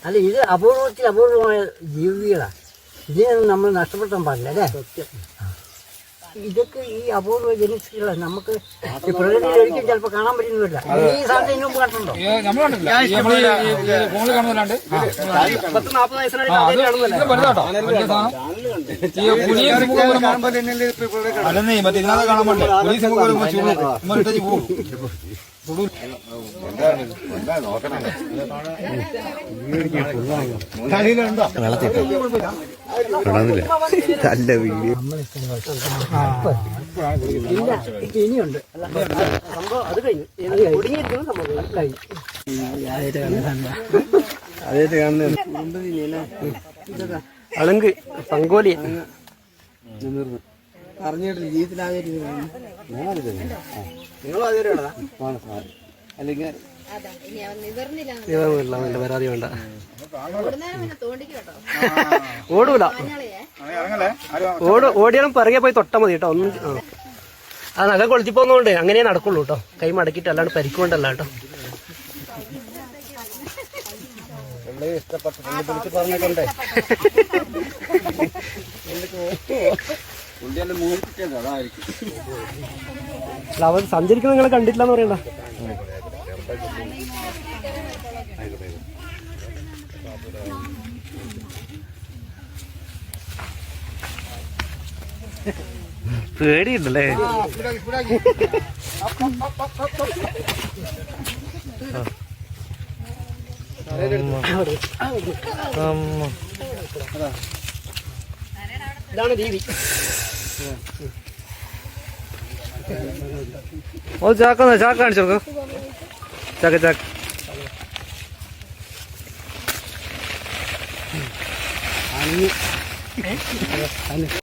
അല്ല, ഇത് അപൂർവത്തിൽ അപൂർവമായ ജീവികളാണ്. ഇതിനെ നമ്മൾ നഷ്ടപ്പെടുത്താൻ പാടില്ല അല്ലേ? സത്യം. ഇതൊക്കെ ഈ അപൂർവ ജനിസുകളാണ്. നമുക്ക് പ്രകൃതിയിൽ ഒരിക്കലും ചിലപ്പോൾ കാണാൻ പറ്റുന്നില്ല. ഈ സാധനം ഇതിനു മുമ്പ് കണ്ടുണ്ടോ? ഇനിയുണ്ട് സംഭവം. അത് കഴിഞ്ഞു. ഒടുങ്ങിയിരിക്കുന്ന സംഭവം കഴിഞ്ഞു. അതേറ്റ് കാണുന്ന അളങ്ക് പങ്കോലി അറിഞ്ഞിട്ടില്ല. ജീവിതത്തിലാദ്യമായിട്ട് നിങ്ങളും ആദ്യമായിട്ടാ? അല്ലെങ്കിൽ പരാതി വേണ്ട. ഓടൂല. ഓടിയാലും പിറകെ പോയി തൊട്ടാ മതി കേട്ടോ. ഒന്നും ആ നഖ കൊളുത്തിപ്പോന്നോണ്ട് അങ്ങനെ നടക്കുള്ളൂ കേട്ടോ. കൈ മടക്കിട്ട് അല്ലാണ്ട് പരിക്കൊണ്ടല്ല കേട്ടോ. പറഞ്ഞിട്ടുണ്ടേ അവൻ സഞ്ചരിക്കുന്ന നിങ്ങളെ കണ്ടിട്ടില്ലെന്ന് പറയണ്ട. പേടിയുണ്ടല്ലേ? ഇതാണ് രീതി. ഓ ചാക്ക കാണിച്ചു കൊടുക്ക. ചാക്ക